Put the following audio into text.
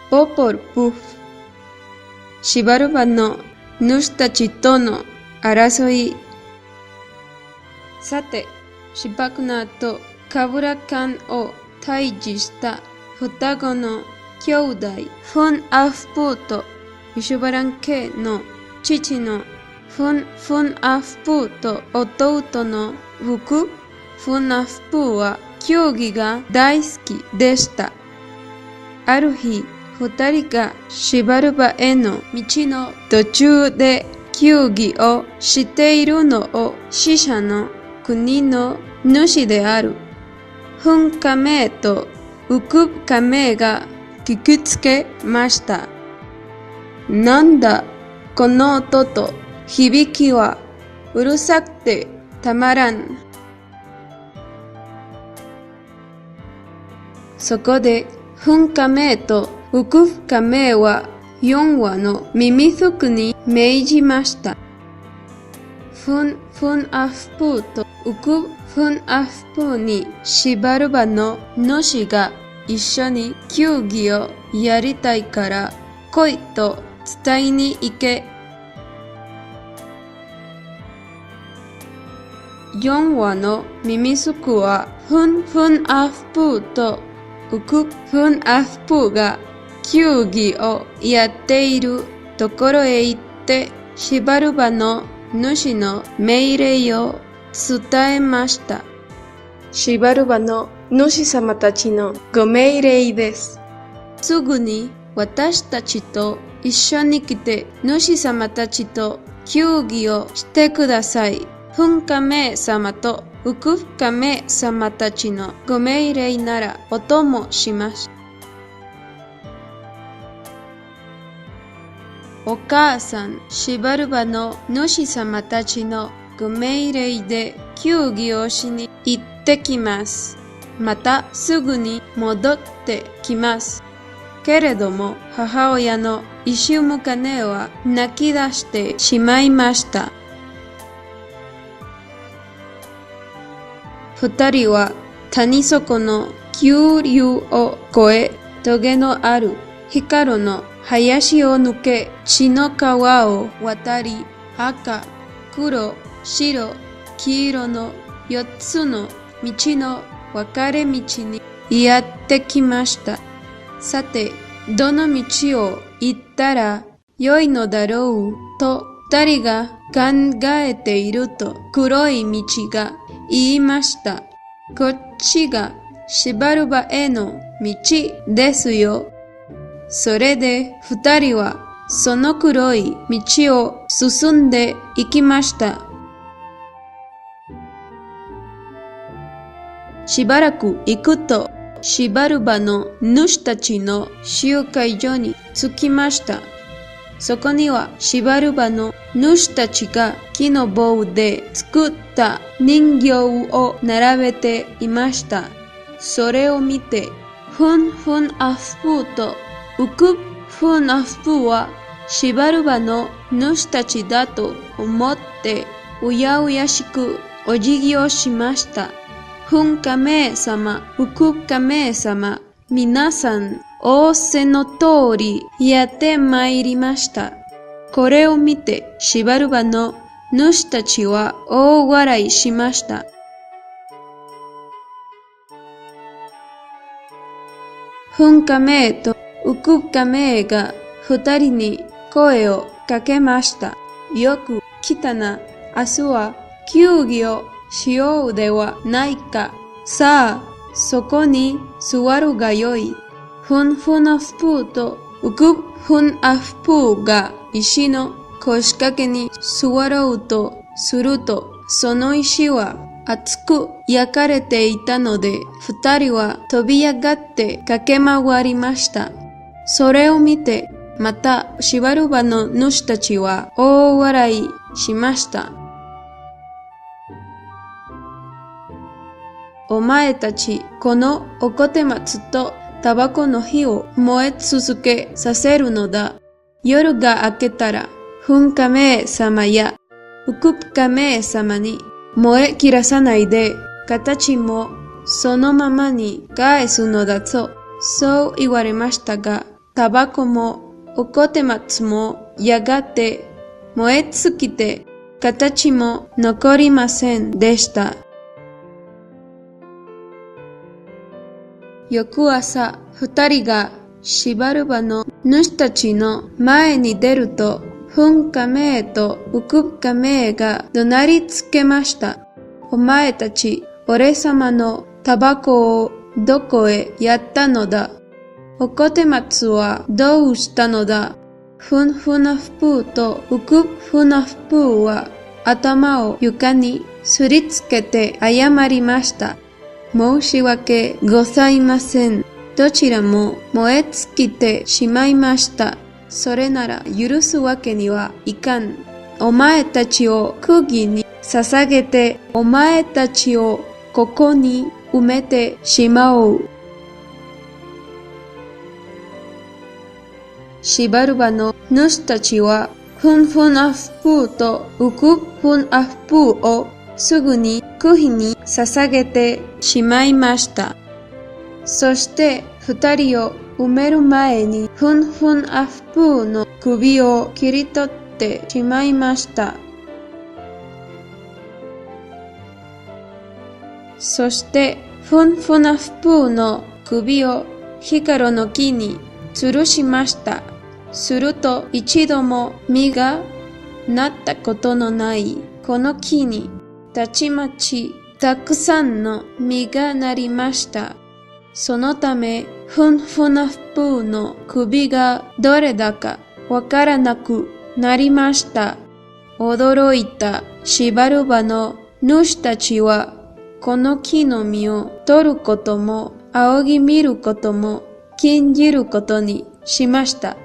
ポポルプフ。しばるばの主たちとの争い。さて、しばくの後、カブラカンを退治した双子の兄弟、フン・アフプーとユシュバラン家の父のフン・アフプーと弟のウク・フン・アフプーは球技が大好きでした。ある日、二人がシバルバへの道の途中で球技をしているのを死者の国の主であるフンカメイとウクカメイが聞きつけました。なんだ、この音と響きはうるさくてたまらん。そこでフンカメイとウクカメイは4羽の耳服に命じました。フン・アフプーとウク・フン・アフプーにシバルバの主が一緒に球技をやりたいから来いと伝えに行け。4羽の耳服はフン・アフプーとウク・フン・アフプーが球技をやっているところへ行ってシバルバの主の命令を伝えました。シバルバの主様たちのご命令です。すぐに私たちと一緒に来て主様たちと球技をしてください。フンカメイ様とウクカメイ様たちのご命令ならお供します。お母さん、シバルバの主様たちのご命令で球技をしに行ってきます。またすぐに戻ってきます。けれども母親のイシュムカネは泣き出してしまいました。二人は谷底の急流を越え、トゲのある光の林を抜け、血の川を渡り、赤、黒、白、黄色の4つの道の分かれ道にやってきました。さて、どの道を行ったら良いのだろうと二人が考えていると黒い道が言いました。こっちがシバルバへの道ですよ。それで二人はその黒い道を進んで行きました。しばらく行くとシバルバの主たちの集会所に着きました。そこにはシバルバの主たちが木の棒で作った人形を並べていました。それを見てフン・アフプーとウク・フン・アフプーはシバルバの主たちだと思ってうやうやしくお辞儀をしました。フンカメイ様、ウクカメイ様、皆さん仰せの通りやってまいりました。これを見てシバルバの主たちは大笑いしました。フンカメイとウクカメイが二人に声をかけました。よく来たな。明日は球技をしようではないか。さあ、そこに座るがよい。フン・アフプーとウク・フン・アフプーが石の腰掛けに座ろうとすると、その石は熱く焼かれていたので、二人は飛び上がって駆け回りました。それを見て、またシバルバの主たちは大笑いしました。お前たち、このおこて松とタバコの火を燃え続けさせるのだ。夜が明けたら、フンカメイ様やウクカメイ様に燃え切らさないで、形もそのままに返すのだぞ。そう言われましたが、タバコもおこて松もやがて燃え尽きて形も残りませんでした。翌朝、二人がシバルバの主たちの前に出ると、フンカメーとウクカメーが怒鳴りつけました。お前たち、俺様のタバコをどこへやったのだ。おこて松はどうしたのだ。フンフナフプーとウクフナフプーは頭を床にすりつけて謝りました。申し訳ございません。どちらも燃え尽きてしまいました。それなら許すわけにはいかん。お前たちを釘に捧げて、お前たちをここに埋めてしまおう。シバルバの主たちは、フンフンアフプーとウクフンアフプーをすぐに釘に捧げてしまいました。そして二人を埋める前にフンフンアフプーの首を切り取ってしまいました。そしてフンフナフプーの首をヒカロの木に吊るしました。すると一度も実がなったことのないこの木にたちまちたくさんの実がなりました。そのためフンフナフプーの首がどれだかわからなくなりました。驚いたシバルバの主たちはこの木の実を取ることも仰ぎ見ることも禁じることにしました。